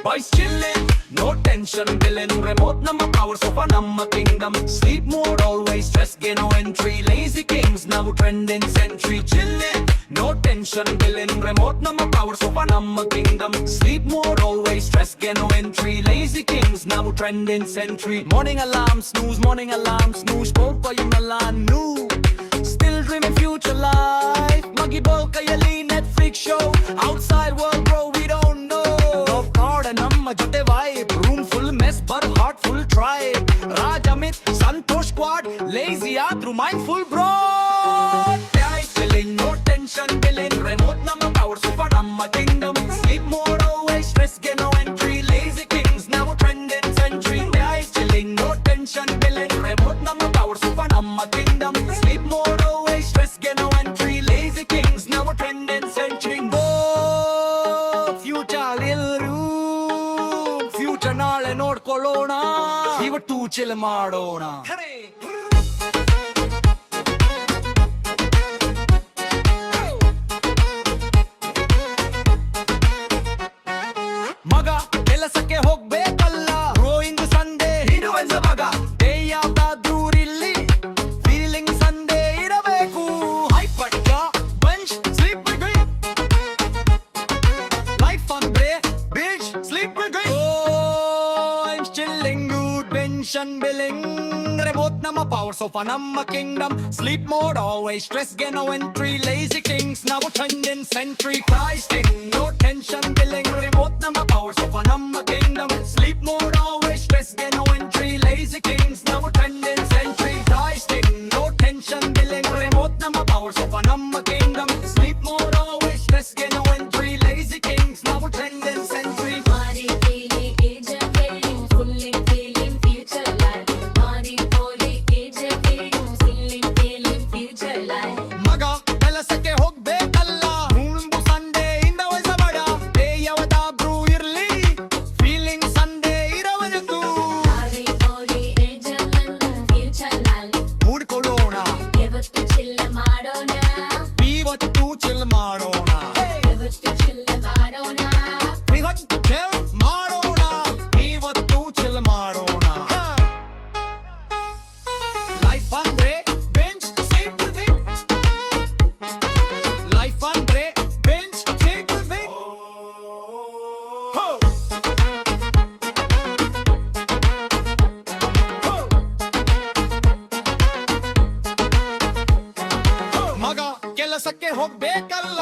Boys chillin', no tension, billin', remote ನಮ್ಮ power sofa ನಮ್ಮ kingdom. Sleep mode always, stress get no entry. Lazy kings now trending century. Chillin', no tension, billin', remote ನಮ್ಮ power sofa ನಮ್ಮ kingdom. Sleep mode always, stress get no entry. Lazy kings now trending century. Morning alarm snooze, spoke for you Milan new. Still dreaming future life. Muggy ball kayali Netflix show. Outside world bro we don't know. Love card ನಮ್ಮ ಜೊತೆ vibe. Room full mess but heart full tribe. Raj Amit Santosh squad. Lazy ಆದ್ರೂ mindful bro. Chilling, no tension billing. Remote ನಮ್ಮ power sofa ನಮ್ಮ kingdom. Sleep mode always, stress get no entry. Lazy kings now trending century. Chilling, no tension billing. Remote ನಮ್ಮ power sofa ನಮ್ಮ kingdom. Sleep mode always, stress get no entry. Lazy kings now trending century. Future ಇಲ್ರು future ನಾಳೆ ನೋಡ್ಕೊಳ್ಳೋಣ, ಇವತ್ತು chill ಮಾಡೋಣ. ಮಗ ಕೆಲಸಕ್ಕೆ ಹೋಗ್ಬೇಕಲ್ಲ, ರೋಯಿಂಗ್ ಸಂಡೇ ಇಡುವಂತ ಮಗ ಡೇ ಯಾವ್ದಾದ್ರೂ ಇಲ್ಲಿ ಫೀಲಿಂಗ್ ಸಂಡೇ ಇರಬೇಕು. ಹೈಪಟ್ಟ ಬಂಚ್ ಸ್ಲೀಪ್ ಲೈಫ್ ಅಂದ್ರೆ beach sleep chilling good tension billing. Remote ನಮ್ಮ ಪವರ್ ಸೋಫಾ ನಮ್ಮ kingdom. Sleep mode always, stress ಗೆ ನೋ ಎಂಟ್ರಿ. ಲೇಜಿ ಕಿಂಗ್ಸ್ ನಾವು trending century. Pricing no tension billing. Remote ನಮ್ಮ power sofa ನಮ್ಮ kingdom. Sleep mode always, stress ಗೆ no entry. Lazy kings ನಾವು trending century. Pricing no tension billing. Remote ನಮ್ಮ power sofa ನಮ್ಮ kingdom. Sleep mode always, stress ಗೆ no entry. Lazy kings ನಾವು trending sentry. ಮಗ ಕೆಲಸಕ್ಕೆ ಹೋಗ್ಬೇಕಲ್ಲ, ಮುಂಬು ಸಂಡೇ ಇಂದ ವಯಸ್ಸಬಡ ಡೇ ಯಾವದಾದ್ರೂ ಇರ್ಲಿ ಫೀಲಿಂಗ್ ಸಂಡೇ ಇರವರೆಗೂ ಮೂಡ್ಕೊಳ್ಳೋಣ, ಇವತ್ತು ಚಿಲ್ ಮಾಡೋಣ. ಇವತ್ತು ಚಿಲ್ ಮಾಡೋಣ. ಇವತ್ತು ಚಿಲ್ ಮಾಡೋಣ. ಲೈಫ್ ಅಂದ್ರೆ ಬೆಂಚ್ ಸ್ಲೀಪ್ ಲೈಫ್ ಅಂದ್ರೆ ಬೆಂಚ್ ಸ್ಲೀಪ್ ಮಗ ಕೆಲಸಕ್ಕೆ ಹೋಗ್ಬೇಕಲ್ಲ,